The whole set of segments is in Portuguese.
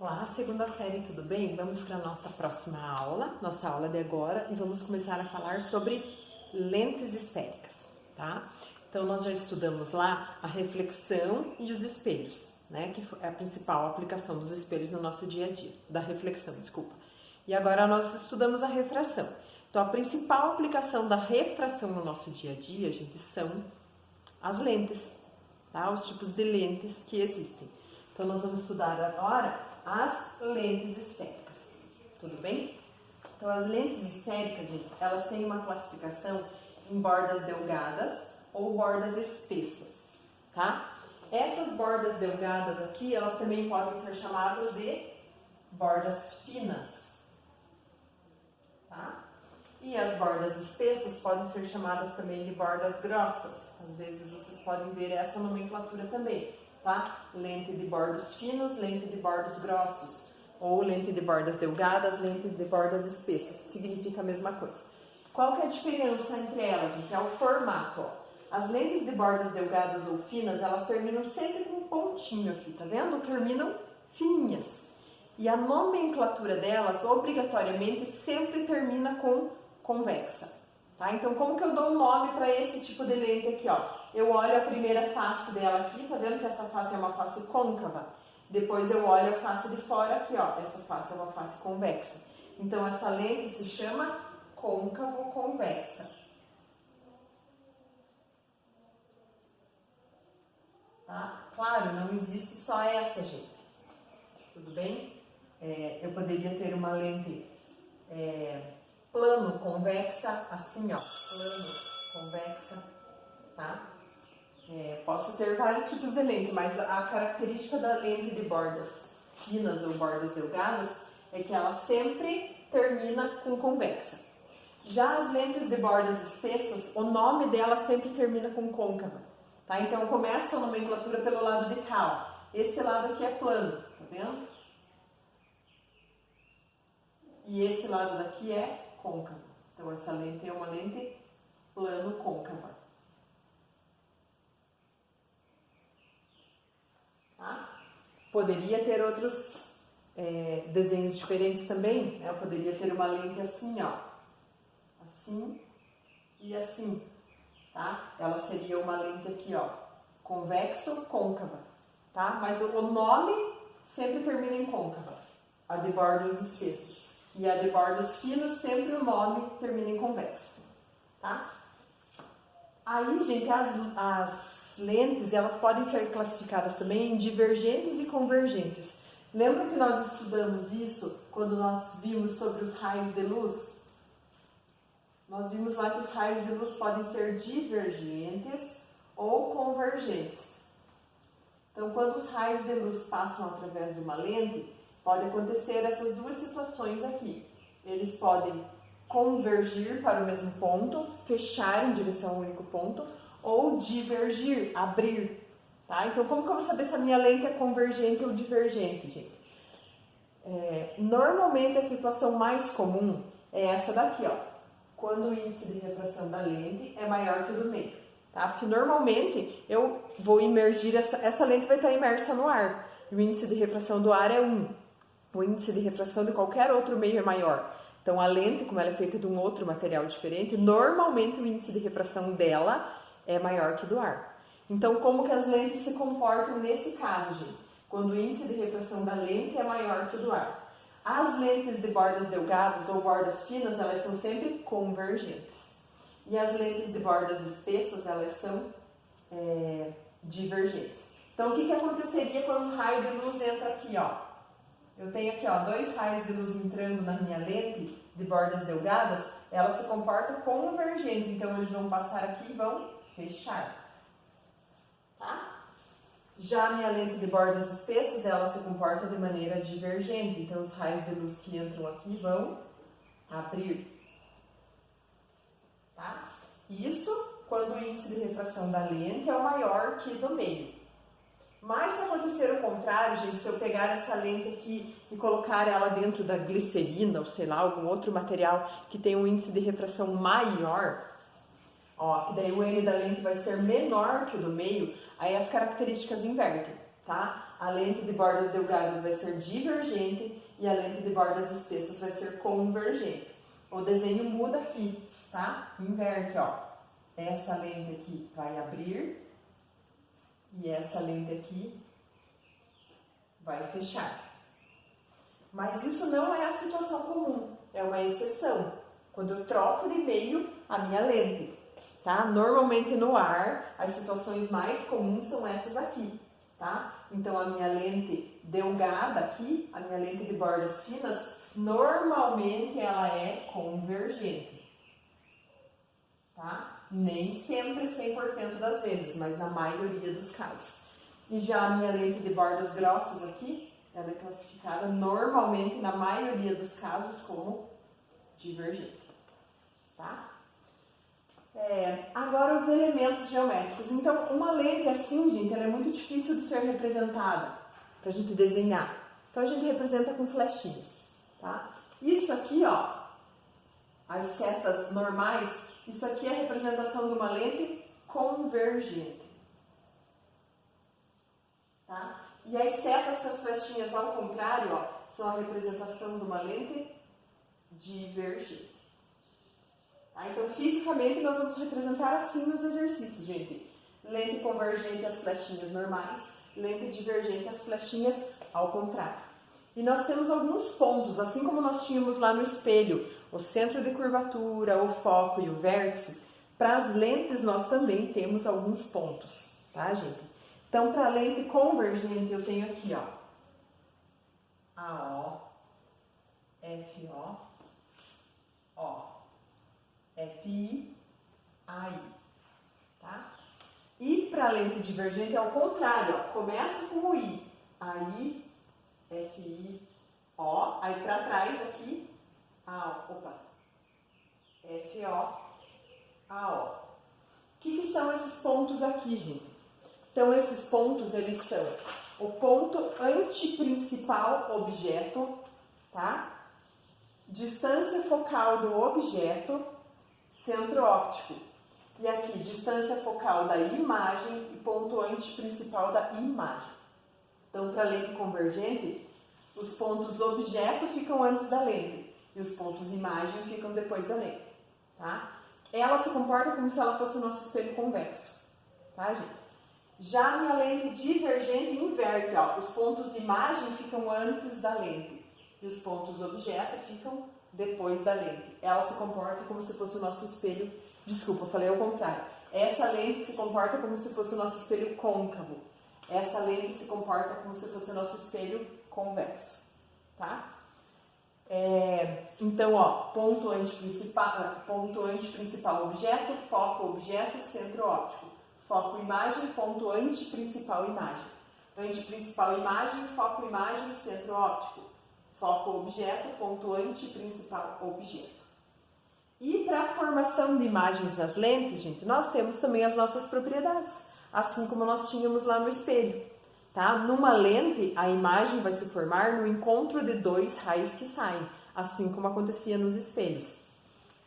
Olá, segunda série, tudo bem? Vamos para a nossa próxima aula, nossa aula de agora, e vamos começar a falar sobre lentes esféricas, tá? Então, nós já estudamos lá a reflexão e os espelhos, né? Que é a principal aplicação dos espelhos no nosso dia a dia, da reflexão, desculpa. E agora nós estudamos a refração. Então, a principal aplicação da refração no nosso dia a dia, gente, são as lentes, tá? Os tipos de lentes que existem. Então, nós vamos estudar agora as lentes esféricas, tudo bem? Então, as lentes esféricas, gente, elas têm uma classificação em bordas delgadas ou bordas espessas, tá? Essas bordas delgadas aqui, elas também podem ser chamadas de bordas finas, tá? E as bordas espessas podem ser chamadas também de bordas grossas. Às vezes vocês podem ver essa nomenclatura também, tá? Lente de bordos finos, lente de bordos grossos, ou lente de bordas delgadas, lente de bordas espessas, significa a mesma coisa. Qual que é a diferença entre elas, gente? É o formato, ó. As lentes de bordas delgadas ou finas, elas terminam sempre com um pontinho aqui, tá vendo? Terminam fininhas. E a nomenclatura delas, obrigatoriamente, sempre termina com convexa, tá? Então, como que eu dou um nome para esse tipo de lente aqui, ó? Eu olho a primeira face dela aqui, tá vendo que essa face é uma face côncava? Depois eu olho a face de fora aqui, ó, essa face é uma face convexa. Então, essa lente se chama côncavo-convexa. Tá? Claro, não existe só essa, gente. Tudo bem? Eu poderia ter uma lente plano-convexa, assim, ó, plano-convexa, tá? Posso ter vários tipos de lente, mas a característica da lente de bordas finas ou bordas delgadas é que ela sempre termina com convexa. Já as lentes de bordas espessas, o nome dela sempre termina com côncava, tá? Então, eu começo a nomenclatura pelo lado de cá, ó. Esse lado aqui é plano, tá vendo? E esse lado daqui é côncavo. Então, essa lente é uma lente plano-côncava. Tá? Poderia ter outros desenhos diferentes também, né? Eu poderia ter uma lente assim, ó, assim e assim, tá? Ela seria uma lente aqui, ó, convexo-côncava, tá? Mas o nome sempre termina em côncava, a de bordos espessos. E a de bordos finos, sempre o nome termina em convexo, tá? Aí, gente, as lentes, elas podem ser classificadas também em divergentes e convergentes. Lembra que nós estudamos isso quando nós vimos sobre os raios de luz? Nós vimos lá que os raios de luz podem ser divergentes ou convergentes. Então, quando os raios de luz passam através de uma lente, pode acontecer essas duas situações aqui. Eles podem convergir para o mesmo ponto, fechar em direção ao único ponto, ou divergir, abrir, tá? Então, como que eu vou saber se a minha lente é convergente ou divergente, gente? Normalmente, a situação mais comum é essa daqui, ó. Quando o índice de refração da lente é maior que o do meio, tá? Porque, normalmente, eu vou imergir, essa lente vai estar imersa no ar. E o índice de refração do ar é 1. O índice de refração de qualquer outro meio é maior. Então, a lente, como ela é feita de um outro material diferente, normalmente o índice de refração dela é maior que do ar. Então, como que as lentes se comportam nesse caso, gente? Quando o índice de refração da lente é maior que o do ar. As lentes de bordas delgadas ou bordas finas, elas são sempre convergentes. E as lentes de bordas espessas, elas são divergentes. Então, o que aconteceria quando um raio de luz entra aqui, ó? Eu tenho aqui, ó, 2 raios de luz entrando na minha lente de bordas delgadas, ela se comporta convergente, então eles vão passar aqui e vão fechar, tá? Já a minha lente de bordas espessas, ela se comporta de maneira divergente, então os raios de luz que entram aqui vão abrir, tá? Isso quando o índice de refração da lente é o maior que do meio. Mas se acontecer o contrário, gente, se eu pegar essa lente aqui e colocar ela dentro da glicerina, ou sei lá, algum outro material que tem um índice de refração maior, ó, que daí o N da lente vai ser menor que o do meio, aí as características invertem. tá? A lente de bordas delgadas vai ser divergente e a lente de bordas espessas vai ser convergente. O desenho muda aqui, tá? Inverte, ó. Essa lente aqui vai abrir e essa lente aqui vai fechar. Mas isso não é a situação comum, é uma exceção. Quando eu troco de meio a minha lente, tá? Normalmente no ar, as situações mais comuns são essas aqui, tá? Então a minha lente delgada aqui, a minha lente de bordas finas, normalmente ela é convergente, tá? Nem sempre 100% das vezes, mas na maioria dos casos. E já a minha lente de bordas grossas aqui, ela é classificada normalmente, na maioria dos casos, como divergente, tá? Agora os elementos geométricos. Então, uma lente assim, gente, ela é muito difícil de ser representada para a gente desenhar. Então, a gente representa com flechinhas, tá? Isso aqui, ó, as setas normais, isso aqui é a representação de uma lente convergente, tá? E as setas com as flechinhas ao contrário, ó, são a representação de uma lente divergente. Tá? Então, fisicamente, nós vamos representar assim nos exercícios, gente. Lente convergente, as flechinhas normais. Lente divergente, as flechinhas ao contrário. E nós temos alguns pontos, assim como nós tínhamos lá no espelho, o centro de curvatura, o foco e o vértice. Para as lentes, nós também temos alguns pontos, tá, gente? Então, para a lente convergente, eu tenho aqui, ó, AO, FO, ó, FI, AI, tá? E para a lente divergente é o contrário, ó, começa com o I, AI, FI, O, aí para trás aqui, FO, AO. O que são esses pontos aqui, gente? Então, esses pontos, eles são o ponto antiprincipal objeto, tá? Distância focal do objeto, centro óptico. E aqui, distância focal da imagem e ponto antiprincipal da imagem. Então, para a lente convergente, os pontos objeto ficam antes da lente e os pontos imagem ficam depois da lente, tá? Ela se comporta como se ela fosse o nosso espelho convexo, tá, gente? Já a minha lente divergente inverte, ó, os pontos imagem ficam antes da lente e os pontos objeto ficam depois da lente. Ela se comporta como se fosse o nosso espelho, desculpa, falei ao contrário. Essa lente se comporta como se fosse o nosso espelho côncavo. Essa lente se comporta como se fosse o nosso espelho convexo, tá? Então, ó, ponto antiprincipal objeto, foco objeto, centro óptico. Foco imagem, ponto antiprincipal imagem. Antiprincipal imagem, foco imagem, centro óptico. Foco objeto, ponto antiprincipal objeto. E para a formação de imagens nas lentes, gente, nós temos também as nossas propriedades, assim como nós tínhamos lá no espelho. Tá? Numa lente, a imagem vai se formar no encontro de dois raios que saem, assim como acontecia nos espelhos.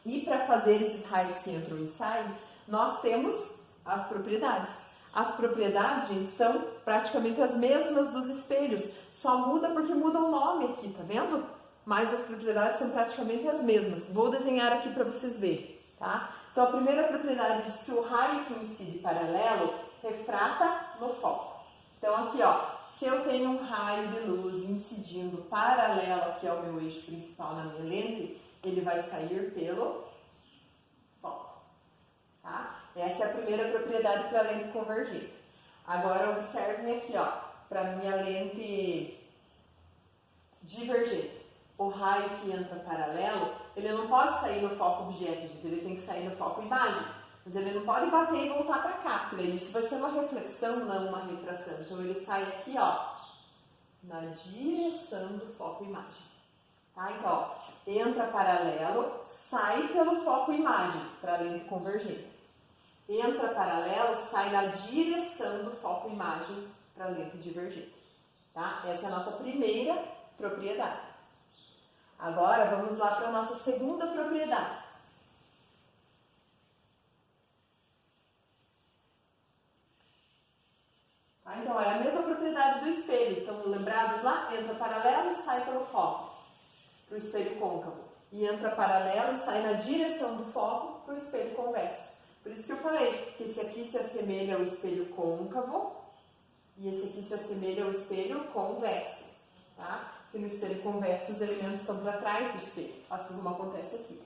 E para fazer esses raios que entram e saem, nós temos as propriedades. As propriedades, gente, são praticamente as mesmas dos espelhos, só muda porque muda o nome aqui, tá vendo? Mas as propriedades são praticamente as mesmas. Vou desenhar aqui para vocês verem, tá? Então, a primeira propriedade diz que o raio que incide paralelo refrata no foco. Então, aqui, ó, se eu tenho um raio de luz incidindo paralelo aqui ao meu eixo principal na minha lente, ele vai sair pelo foco, tá? Essa é a primeira propriedade para a lente convergente. Agora, observem aqui, ó, para a minha lente divergente. O raio que entra paralelo, ele não pode sair no foco objeto, gente, ele tem que sair no foco imagem. Mas ele não pode bater e voltar para cá, porque isso vai ser uma reflexão, não uma refração. Então, ele sai aqui, ó, na direção do foco imagem. Tá? Então, ó, entra paralelo, sai pelo foco imagem para a lente convergente. Entra paralelo, sai na direção do foco imagem para a lente divergente. Tá? Essa é a nossa primeira propriedade. Agora, vamos lá para a nossa segunda propriedade. Tá? Então, é a mesma propriedade entra paralelo e sai pelo foco, para o espelho côncavo. E entra paralelo e sai na direção do foco para o espelho convexo. Por isso que eu falei que esse aqui se assemelha ao espelho côncavo e esse aqui se assemelha ao espelho convexo, tá? Porque no espelho convexo os elementos estão para trás do espelho, assim como acontece aqui,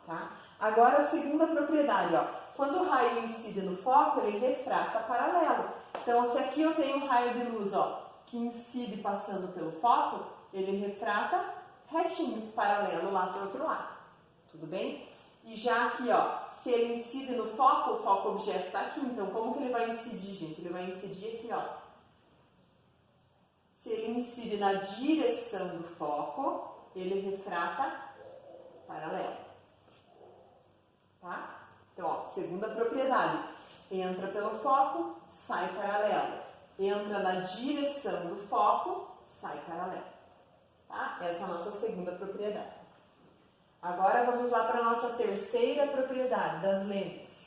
tá? Agora a segunda propriedade, ó. Quando o raio incide no foco, ele refrata paralelo. Então, se aqui eu tenho um raio de luz, ó, que incide passando pelo foco, ele refrata retinho, paralelo lá para o outro lado. Tudo bem? E já aqui, ó, se ele incide no foco, o foco objeto está aqui. Então, como que ele vai incidir, gente? Ele vai incidir aqui, ó. Se ele incide na direção do foco, ele refrata paralelo. Tá? Então, ó, segunda propriedade. Entra pelo foco, sai paralelo. Entra na direção do foco, sai paralelo. Tá? Essa é a nossa segunda propriedade. Agora vamos lá para a nossa terceira propriedade das lentes.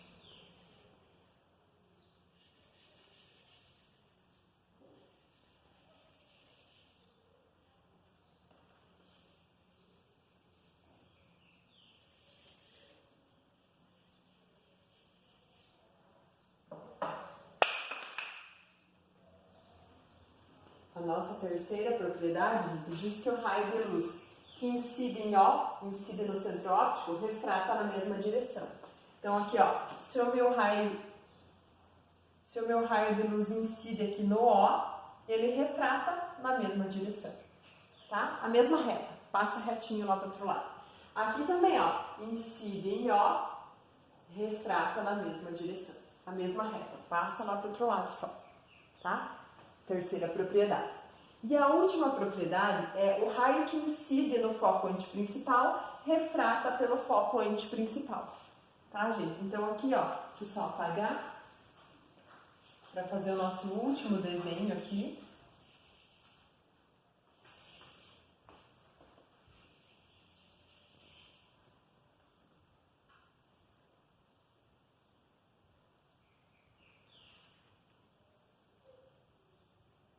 A nossa terceira propriedade diz que o raio de luz que incide em O, incide no centro óptico, refrata na mesma direção. Então aqui, ó, se o meu raio de luz incide aqui no O, ele refrata na mesma direção, tá? A mesma reta, passa retinho lá para o outro lado. Aqui também, ó, incide em O, refrata na mesma direção, a mesma reta, passa lá para o outro lado só, tá? Terceira propriedade. E a última propriedade é o raio que incide no foco antiprincipal, refrata pelo foco antiprincipal. Tá, gente? Então aqui, ó, deixa eu só apagar para fazer o nosso último desenho aqui.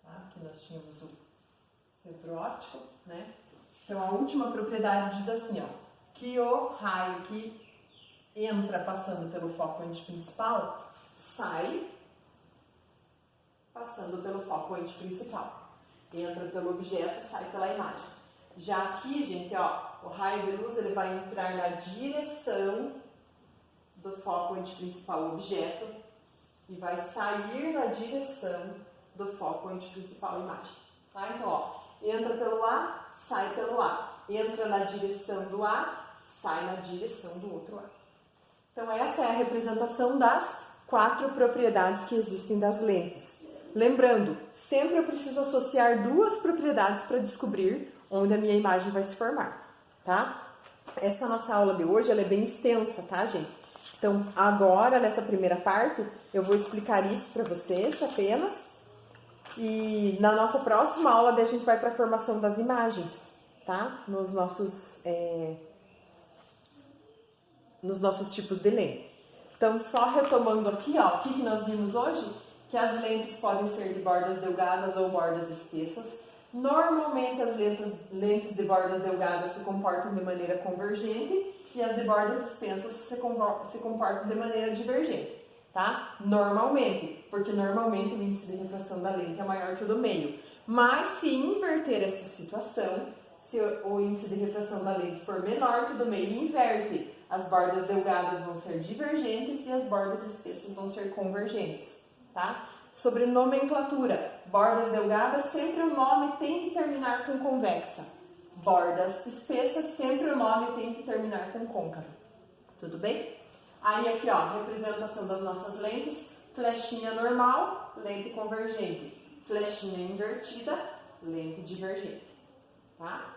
Aqui nós tínhamos o centro óptico, né? Então a última propriedade diz assim, ó, que o raio que entra passando pelo foco antiprincipal sai passando pelo foco antiprincipal. Entra pelo objeto, sai pela imagem. Já aqui, gente, ó, o raio de luz ele vai entrar na direção do foco antiprincipal objeto e vai sair na direção do foco antiprincipal imagem, tá? Então, ó, entra pelo A, sai pelo A. Entra na direção do A, sai na direção do outro A. Então, essa é a representação das 4 propriedades que existem das lentes. Lembrando, sempre eu preciso associar 2 propriedades para descobrir onde a minha imagem vai se formar, tá? Essa nossa aula de hoje, ela é bem extensa, tá, gente? Então, agora, nessa primeira parte, eu vou explicar isso para vocês apenas. E na nossa próxima aula, daí a gente vai para a formação das imagens, tá? Nos nossos tipos de lente. Então, só retomando aqui, ó, o que nós vimos hoje? Que as lentes podem ser de bordas delgadas ou bordas espessas. Normalmente, as lentes de bordas delgadas se comportam de maneira convergente e as de bordas espessas se comportam de maneira divergente, tá? Normalmente, porque normalmente o índice de refração da lente é maior que o do meio. Mas, se inverter essa situação, se o índice de refração da lente for menor que o do meio, inverte. As bordas delgadas vão ser divergentes e as bordas espessas vão ser convergentes, tá? Sobre nomenclatura, bordas delgadas, sempre o nome tem que terminar com convexa. Bordas espessas, sempre o nome tem que terminar com côncavo. Tudo bem? Aí aqui, ó, representação das nossas lentes, flechinha normal, lente convergente. Flechinha invertida, lente divergente, tá?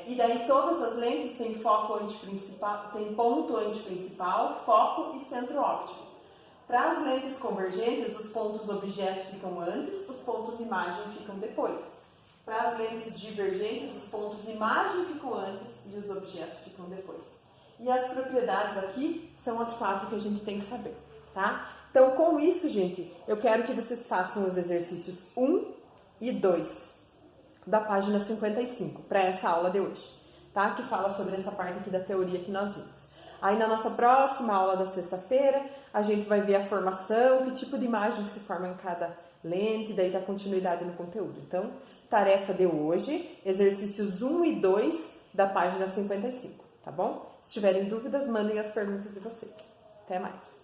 E daí todas as lentes têm foco antiprincipal, tem ponto antiprincipal, foco e centro óptico. Para as lentes convergentes, os pontos objeto ficam antes, os pontos imagem ficam depois. Para as lentes divergentes, os pontos imagem ficam antes e os objetos ficam depois. E as propriedades aqui são as 4 que a gente tem que saber, tá? Então, com isso, gente, eu quero que vocês façam os exercícios 1 e 2. da página 55, para essa aula de hoje, tá? Que fala sobre essa parte aqui da teoria que nós vimos. Aí na nossa próxima aula da sexta-feira, a gente vai ver a formação, que tipo de imagem que se forma em cada lente, daí dá continuidade no conteúdo. Então, tarefa de hoje, exercícios 1 e 2 da página 55, tá bom? Se tiverem dúvidas, mandem as perguntas de vocês. Até mais!